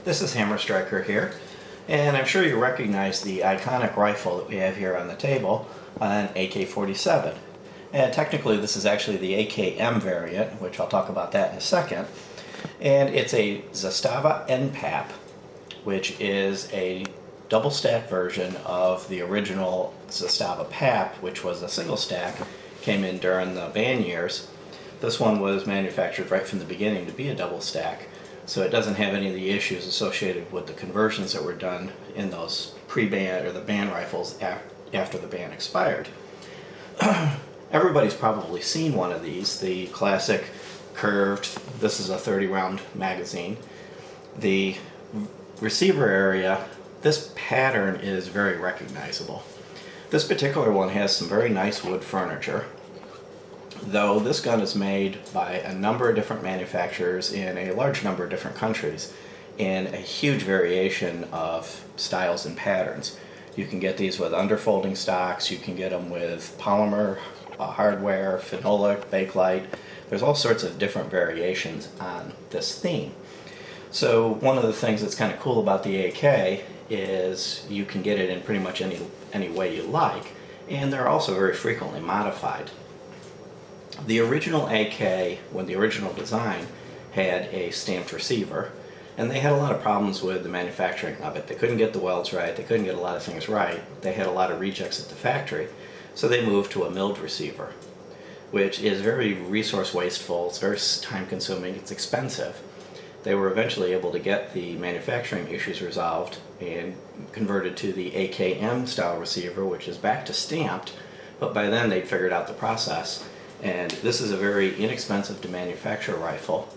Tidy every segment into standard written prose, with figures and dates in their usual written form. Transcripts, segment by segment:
This is Hammer Striker here, and I'm sure you recognize the iconic rifle that we have here on the table, an AK-47. And technically this is actually the AKM variant, which I'll talk about that in a second. And it's a Zastava N-Pap, which is a double stack version of the original Zastava Pap, which was a single stack, came in during the ban years. This one was manufactured right from the beginning to be a double stack, so it doesn't have any of the issues associated with the conversions that were done in those pre-ban or the ban rifles after the ban expired. Everybody's probably seen one of these, the classic curved, this is a 30 round magazine. The receiver area, this pattern is very recognizable. This particular one has some very nice wood furniture, though this gun is made by a number of different manufacturers in a large number of different countries in a huge variation of styles and patterns. You can get these with underfolding stocks, you can get them with polymer, hardware, phenolic, bakelite. There's all sorts of different variations on this theme. So one of the things that's kind of cool about the AK is you can get it in pretty much any way you like, and they're also very frequently modified. The original AK, when the original design, had a stamped receiver, and they had a lot of problems with the manufacturing of it. They couldn't get the welds right, they couldn't get a lot of things right, they had a lot of rejects at the factory, so they moved to a milled receiver, which is very resource wasteful, it's very time consuming, it's expensive. They were eventually able to get the manufacturing issues resolved and converted to the AKM style receiver, which is back to stamped, but by then they'd figured out the process. And this is a very inexpensive to manufacture rifle,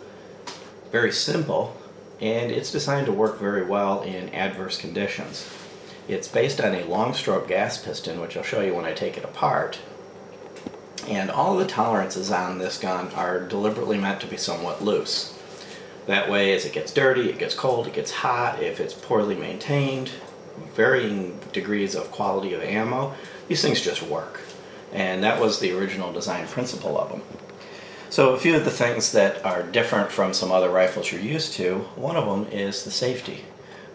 very simple, and it's designed to work very well in adverse conditions. It's based on a long stroke gas piston, which I'll show you when I take it apart. And all the tolerances on this gun are deliberately meant to be somewhat loose. That way, as it gets dirty, it gets cold, it gets hot, if it's poorly maintained, varying degrees of quality of ammo, these things just work. And that was the original design principle of them. So a few of the things that are different from some other rifles you're used to, one of them is the safety.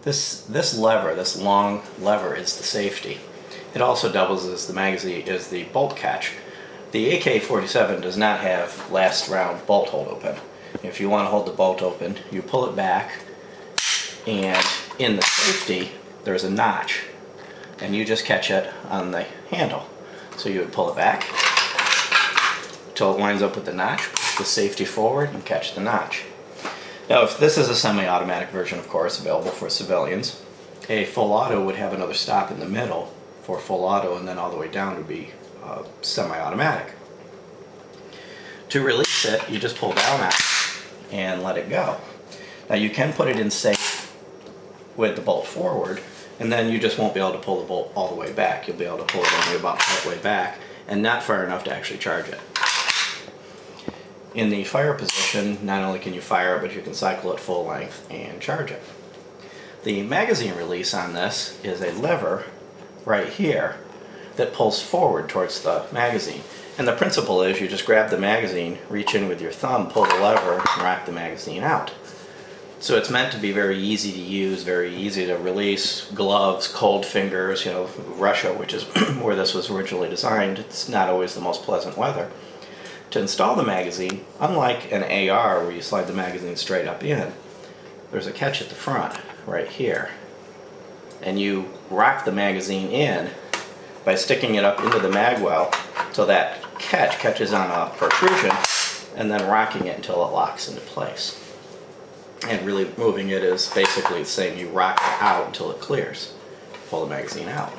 This lever, this long lever, is the safety. It also doubles as the magazine, as the bolt catch. The AK-47 does not have last round bolt hold open. If you want to hold the bolt open, you pull it back, and in the safety there's a notch, and you just catch it on the handle. So you would pull it back until it lines up with the notch, push the safety forward and catch the notch. Now, if this is a semi-automatic version, of course, available for civilians, a full auto would have another stop in the middle for full auto, and then all the way down would be semi-automatic. To release it, you just pull down on it and let it go. Now you can put it in safe with the bolt forward, and then you just won't be able to pull the bolt all the way back. You'll be able to pull it only about halfway back and not far enough to actually charge it. In the fire position, not only can you fire it, but you can cycle it full length and charge it. The magazine release on this is a lever right here that pulls forward towards the magazine. And the principle is you just grab the magazine, reach in with your thumb, pull the lever, and rock the magazine out. So it's meant to be very easy to use, very easy to release. Gloves, cold fingers, you know, Russia, which is where this was originally designed, it's not always the most pleasant weather. To install the magazine, unlike an AR where you slide the magazine straight up in, there's a catch at the front, right here. And you rock the magazine in by sticking it up into the mag well so that catches on a protrusion, and then rocking it until it locks into place. And really moving it is basically the same. You rock it out until it clears. Pull the magazine out.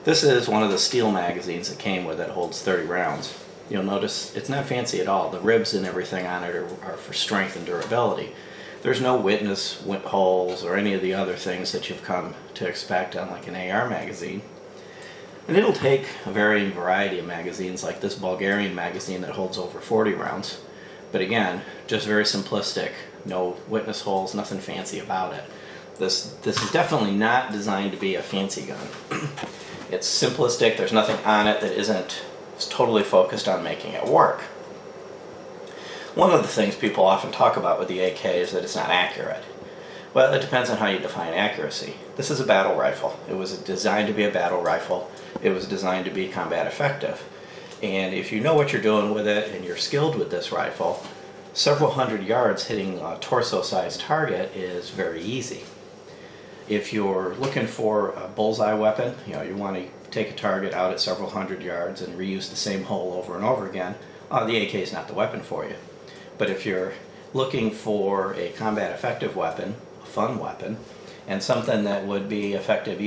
This is one of the steel magazines that came with it. It holds 30 rounds. You'll notice it's not fancy at all. The ribs and everything on it are for strength and durability. There's no witness holes or any of the other things that you've come to expect on like an AR magazine. And it'll take a varying variety of magazines, like this Bulgarian magazine that holds over 40 rounds. But again, just very simplistic, no witness holes, nothing fancy about it. This is definitely not designed to be a fancy gun. It's simplistic, there's nothing on it that isn't totally focused on making it work. One of the things people often talk about with the AK is that it's not accurate. Well, it depends on how you define accuracy. This is a battle rifle. It was designed to be a battle rifle. It was designed to be combat effective. And if you know what you're doing with it and you're skilled with this rifle, several hundred yards hitting a torso-sized target is very easy. If you're looking for a bullseye weapon, you want to take a target out at several hundred yards and reuse the same hole over and over again, the AK is not the weapon for you. But if you're looking for a combat effective weapon, a fun weapon, and something that would be effective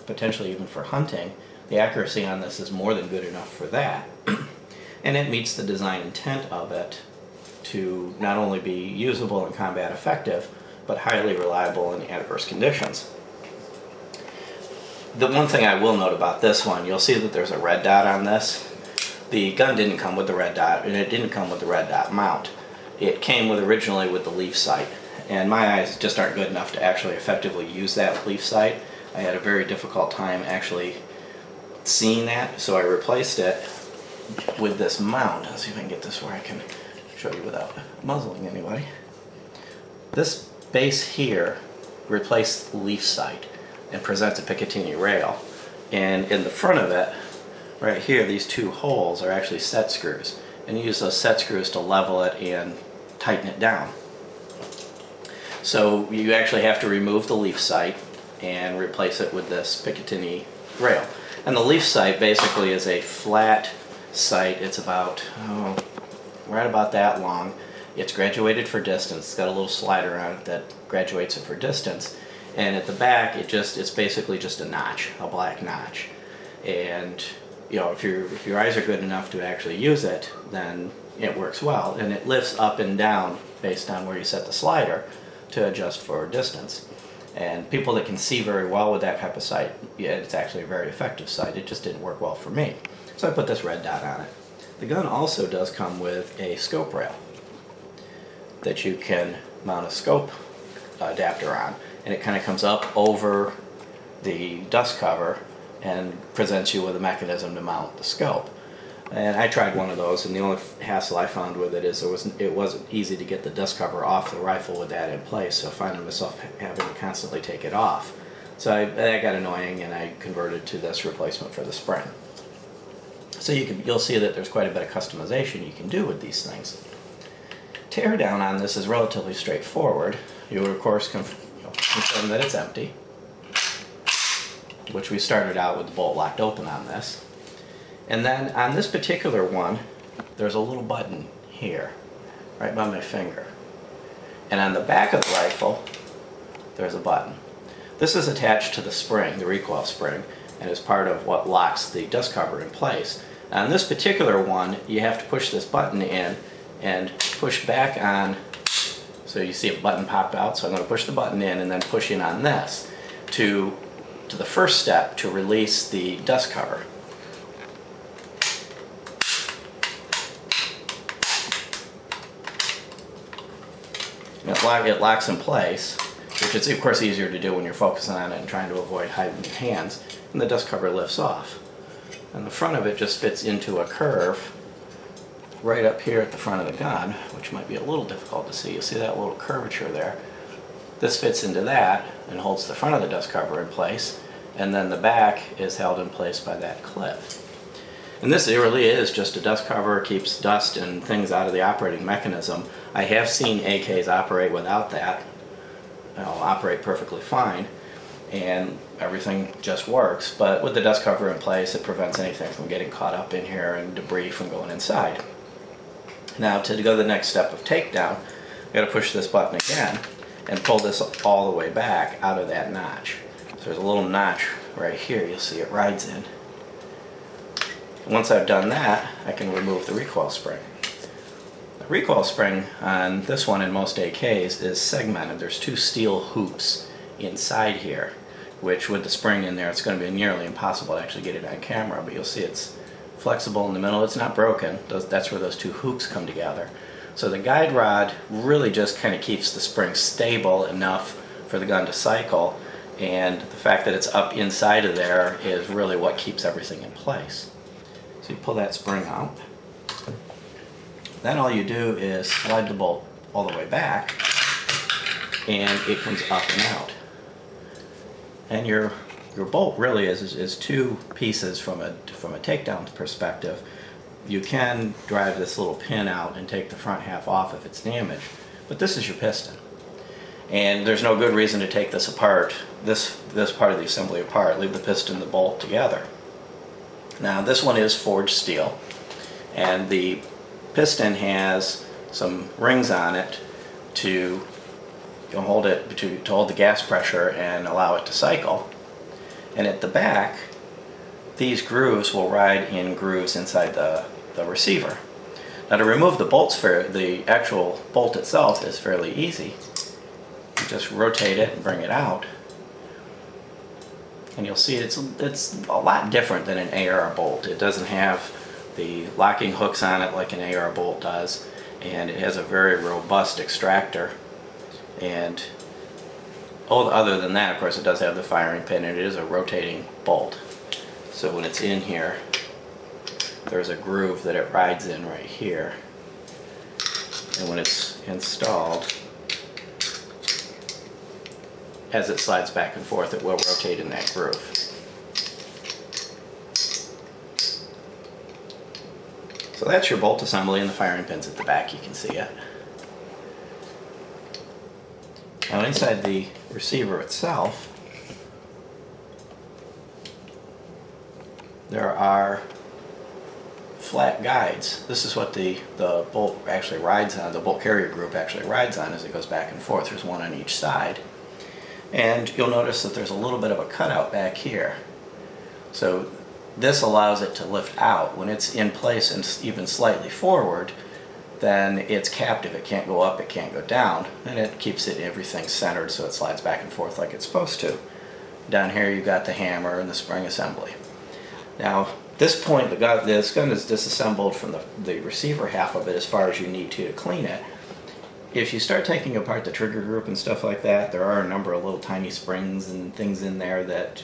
potentially even for hunting, the accuracy on this is more than good enough for that. And it meets the design intent of it to not only be usable and combat effective, but highly reliable in adverse conditions. The one thing I will note about this one, you'll see that there's a red dot on this. The gun didn't come with the red dot, and it didn't come with the red dot mount. It came originally with the leaf sight, and my eyes just aren't good enough to actually effectively use that leaf sight. I had a very difficult time actually seeing that, so I replaced it with this mount. Let's see if I can get this where I can show you without muzzling anybody. This base here replaced the leaf sight and presents a Picatinny rail, and in the front of it, right here, these two holes are actually set screws, and you use those set screws to level it and tighten it down. So you actually have to remove the leaf sight and replace it with this Picatinny rail. And the leaf sight basically is a flat sight. It's about right about that long. It's graduated for distance. It's got a little slider on it that graduates it for distance. And at the back, it's basically just a notch, a black notch. And if your eyes are good enough to actually use it, then it works well. And it lifts up and down based on where you set the slider to adjust for distance. And people that can see very well with that type of sight, it's actually a very effective sight. It just didn't work well for me. So I put this red dot on it. The gun also does come with a scope rail that you can mount a scope adapter on, and it kind of comes up over the dust cover and presents you with a mechanism to mount the scope. And I tried one of those, and the only hassle I found with it is it wasn't easy to get the dust cover off the rifle with that in place, so I found myself having to constantly take it off. So that got annoying, and I converted to this replacement for the spring. So you'll see that there's quite a bit of customization you can do with these things. Tear down on this is relatively straightforward. You would of course confirm that it's empty, which we started out with the bolt locked open on this. And then on this particular one, there's a little button here, right by my finger. And on the back of the rifle, there's a button. This is attached to the spring, the recoil spring, and is part of what locks the dust cover in place. On this particular one, you have to push this button in and push back on, so you see a button pop out, so I'm going to push the button in and then push in on this to the first step to release the dust cover. It locks in place, which is of course easier to do when you're focusing on it and trying to avoid hiding your hands, and the dust cover lifts off. And the front of it just fits into a curve right up here at the front of the gun, which might be a little difficult to see. You see that little curvature there? This fits into that and holds the front of the dust cover in place, and then the back is held in place by that clip. And this really is just a dust cover, keeps dust and things out of the operating mechanism. I have seen AKs operate without that, operate perfectly fine, and everything just works. But with the dust cover in place, it prevents anything from getting caught up in here and debris from going inside. Now, to go the next step of takedown, you got to push this button again and pull this all the way back out of that notch. So there's a little notch right here. You'll see it rides in. Once I've done that, I can remove the recoil spring. The recoil spring on this one in most AKs is segmented. There's two steel hoops inside here, which with the spring in there, it's going to be nearly impossible to actually get it on camera, but you'll see it's flexible in the middle. It's not broken. That's where those two hoops come together. So the guide rod really just kind of keeps the spring stable enough for the gun to cycle, and the fact that it's up inside of there is really what keeps everything in place. So you pull that spring out. Then all you do is slide the bolt all the way back, and it comes up and out. And your bolt really is two pieces from a takedown perspective. You can drive this little pin out and take the front half off if it's damaged, but this is your piston. And there's no good reason to take this apart, this part of the assembly apart. Leave the piston and the bolt together. Now this one is forged steel, and the piston has some rings on it to hold it to hold the gas pressure and allow it to cycle. And at the back, these grooves will ride in grooves inside the receiver. Now to remove the bolts, the actual bolt itself is fairly easy. You just rotate it and bring it out, and you'll see it's a lot different than an AR bolt. It doesn't have the locking hooks on it like an AR bolt does, and it has a very robust extractor. And other than that, of course, it does have the firing pin, and it is a rotating bolt. So when it's in here, there's a groove that it rides in right here, and when it's installed, as it slides back and forth, it will rotate in that groove. So that's your bolt assembly, and the firing pins at the back, you can see it. Now inside the receiver itself, there are flat guides. This is what the bolt actually rides on, the bolt carrier group actually rides on as it goes back and forth. There's one on each side. And you'll notice that there's a little bit of a cutout back here. So this allows it to lift out. When it's in place and even slightly forward, then it's captive. It can't go up, it can't go down, and it keeps everything centered so it slides back and forth like it's supposed to. Down here you've got the hammer and the spring assembly. Now, this point, this gun is disassembled from the receiver half of it as far as you need to clean it. If you start taking apart the trigger group and stuff like that, there are a number of little tiny springs and things in there that,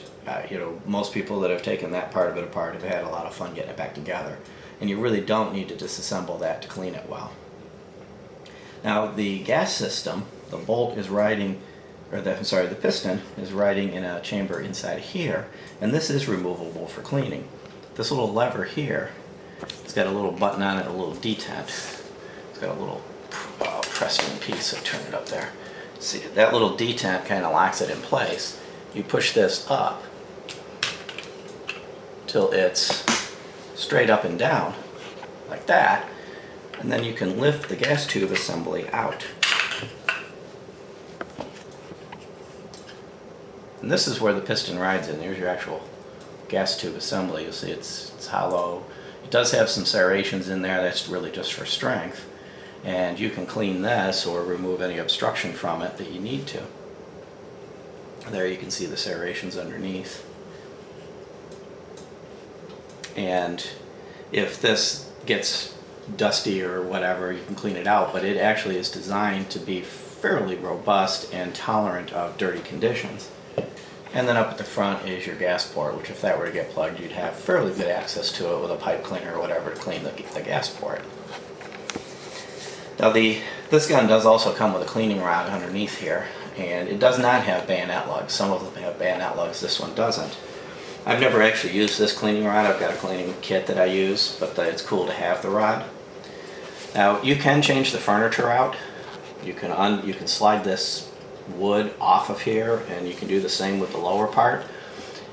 most people that have taken that part of it apart have had a lot of fun getting it back together. And you really don't need to disassemble that to clean it well. Now the gas system, the bolt is riding, the piston is riding in a chamber inside here, and this is removable for cleaning. This little lever here, it's got a little button on it, a little detent. It's got a little pressing piece, so turn it up there. See, that little detent kind of locks it in place. You push this up till it's straight up and down, like that, and then you can lift the gas tube assembly out. And this is where the piston rides in. There's your actual gas tube assembly. You'll see it's hollow. It does have some serrations in there. That's really just for strength. And you can clean this or remove any obstruction from it that you need to. There you can see the serrations underneath. And if this gets dusty or whatever, you can clean it out, but it actually is designed to be fairly robust and tolerant of dirty conditions. And then up at the front is your gas port, which if that were to get plugged, you'd have fairly good access to it with a pipe cleaner or whatever to clean the gas port. Now this gun does also come with a cleaning rod underneath here, and it does not have bayonet lugs. Some of them have bayonet lugs, this one doesn't. I've never actually used this cleaning rod. I've got a cleaning kit that I use, but it's cool to have the rod. Now you can change the furniture out. You can slide this wood off of here, and you can do the same with the lower part.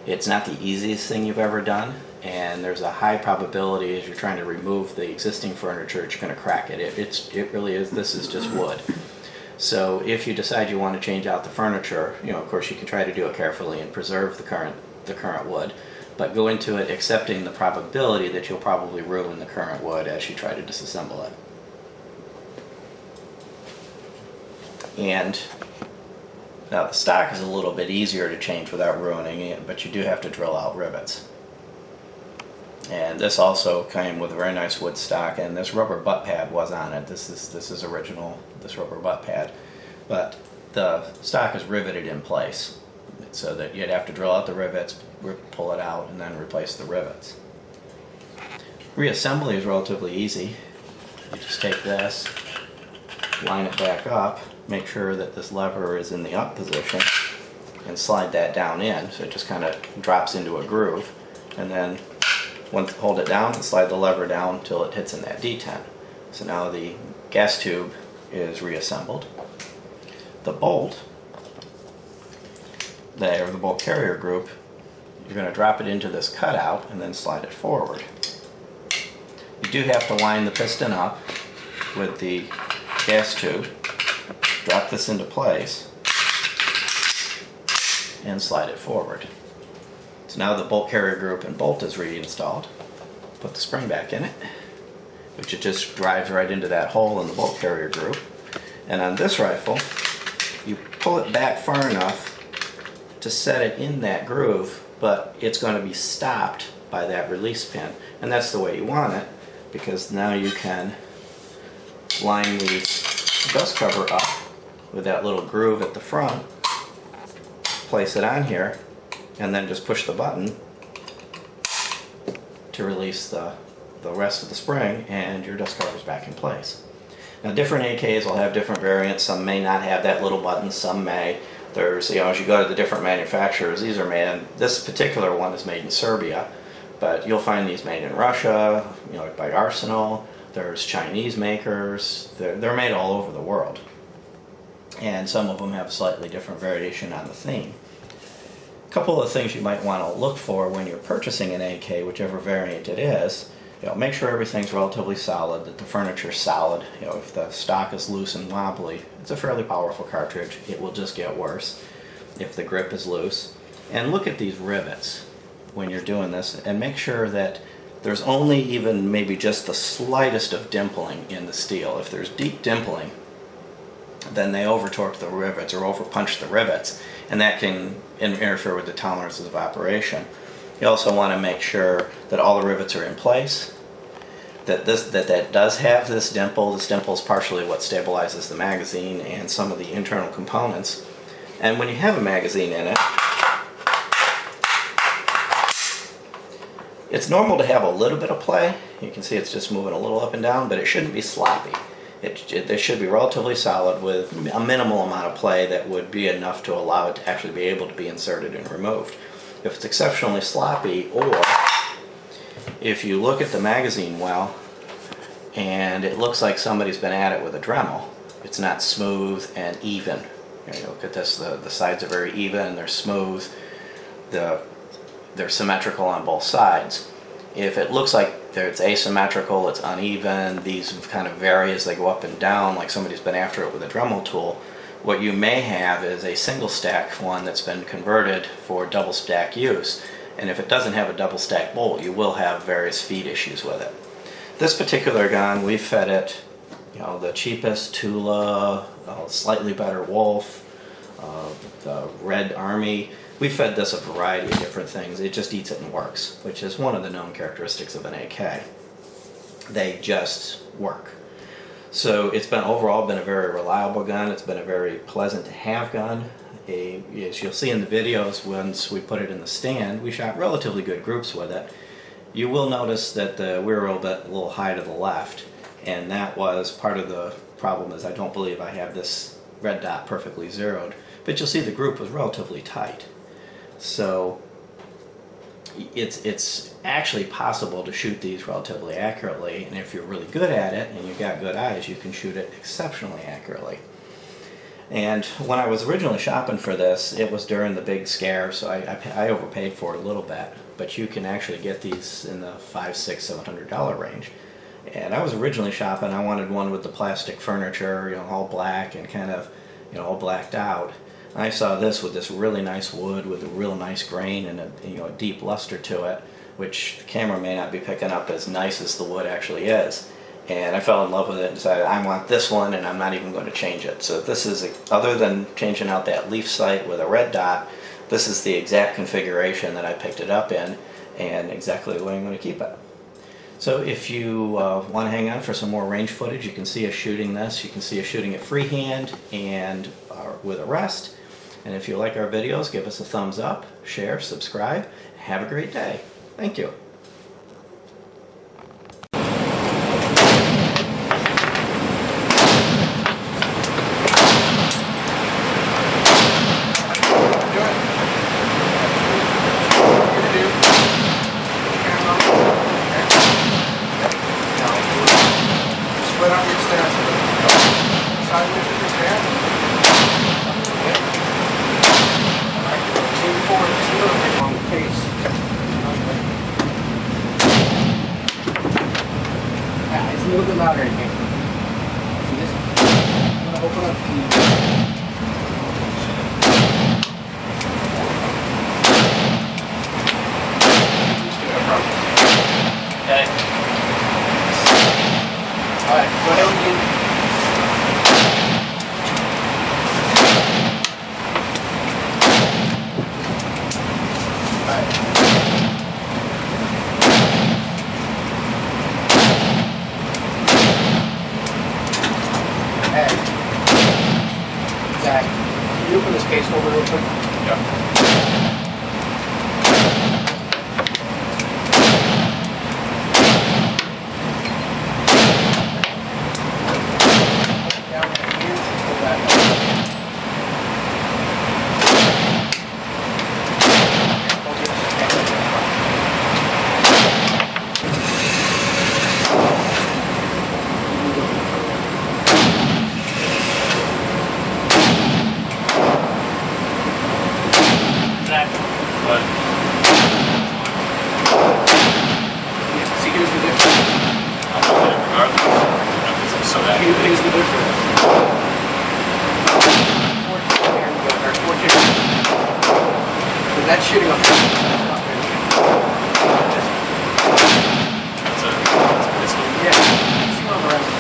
It's not the easiest thing you've ever done, and there's a high probability as you're trying to remove the existing furniture that you're going to crack it. It really is. This is just wood. So if you decide you want to change out the furniture, of course you can try to do it carefully and preserve the current wood, but go into it accepting the probability that you'll probably ruin the current wood as you try to disassemble it. And now the stock is a little bit easier to change without ruining it, but you do have to drill out rivets. And this also came with a very nice wood stock, and this rubber butt pad was on it. This is original, this rubber butt pad, but the stock is riveted in place so that you'd have to drill out the rivets, pull it out, and then replace the rivets. Reassembly is relatively easy. You just take this, line it back up, make sure that this lever is in the up position and slide that down in so it just kind of drops into a groove, and then hold it down and slide the lever down until it hits in that detent. So now the gas tube is reassembled. The bolt, the bolt carrier group, you're going to drop it into this cutout and then slide it forward. You do have to line the piston up with the gas tube, drop this into place, and slide it forward. So now the bolt carrier group and bolt is reinstalled. Put the spring back in it, which it just drives right into that hole in the bolt carrier group. And on this rifle, you pull it back far enough to set it in that groove, but it's going to be stopped by that release pin. And that's the way you want it, because now you can line the dust cover up with that little groove at the front, place it on here, and then just push the button to release the rest of the spring, and your dust cover is back in place. Now different AKs will have different variants. Some may not have that little button, some may. There's, as you go to the different manufacturers, these are made in, this particular one is made in Serbia, but you'll find these made in Russia, by Arsenal. There's Chinese makers. They're made all over the world. And some of them have a slightly different variation on the theme. A couple of things you might want to look for when you're purchasing an AK, whichever variant it is. Make sure everything's relatively solid, that the furniture's solid. If the stock is loose and wobbly, it's a fairly powerful cartridge. It will just get worse if the grip is loose. And look at these rivets when you're doing this, and make sure that there's only even maybe just the slightest of dimpling in the steel. If there's deep dimpling, then they over-torque the rivets or over-punch the rivets, and that can interfere with the tolerances of operation. You also want to make sure that all the rivets are in place, that does have this dimple. This dimple is partially what stabilizes the magazine and some of the internal components. And when you have a magazine in it, it's normal to have a little bit of play. You can see it's just moving a little up and down, but it shouldn't be sloppy. They should be relatively solid with a minimal amount of play that would be enough to allow it to actually be able to be inserted and removed. If it's exceptionally sloppy, or if you look at the magazine well and it looks like somebody's been at it with a Dremel, it's not smooth and even. Look at this, the sides are very even, they're smooth, they're symmetrical on both sides. If it looks like it's asymmetrical, it's uneven, these kind of vary as they go up and down, like somebody's been after it with a Dremel tool, what you may have is a single stack one that's been converted for double stack use. And if it doesn't have a double stack bolt, you will have various feed issues with it. This particular gun, we've fed it, the cheapest Tula, slightly better Wolf, the Red Army. We fed this a variety of different things. It just eats it and works, which is one of the known characteristics of an AK. They just work. So it's overall been a very reliable gun. It's been a very pleasant to have gun. As you'll see in the videos, once we put it in the stand, we shot relatively good groups with it. You will notice that we were a little high to the left, and that was part of the problem. Is I don't believe I have this red dot perfectly zeroed, but you'll see the group was relatively tight. So it's actually possible to shoot these relatively accurately, and if you're really good at it and you've got good eyes, you can shoot it exceptionally accurately. And when I was originally shopping for this, it was during the big scare, so I overpaid for it a little bit, but you can actually get these in the $500, $600, $700 range. And I was originally shopping, I wanted one with the plastic furniture, all black and kind of, all blacked out. I saw this with this really nice wood with a real nice grain and a deep luster to it, which the camera may not be picking up as nice as the wood actually is. And I fell in love with it and decided I want this one, and I'm not even going to change it. So this is, other than changing out that leaf sight with a red dot, this is the exact configuration that I picked it up in, and exactly the way I'm going to keep it. So if you want to hang on for some more range footage, you can see us shooting this. You can see us shooting it freehand and with a rest. And if you like our videos, give us a thumbs up, share, subscribe. Have a great day. Thank you. louder in here. See this? I'm gonna open up the... Okay. Alright, go ahead and do... Zach, can you open this case over real quick? Yeah. Down right here, pull that up. Zach. What? Yeah, see, here's the difference. I'll do it regardless. Because I'm so happy. Here's the difference. 14 here, we got our 14. But that's shitting on That's a pistol. yeah, see on the rest.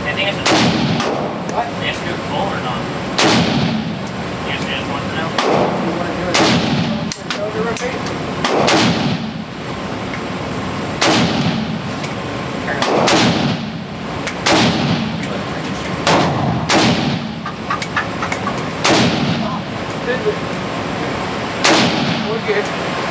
Anything I should What? do? Answer your call or not? Answer just one for now? You want to do it? Show the repeat. We're good.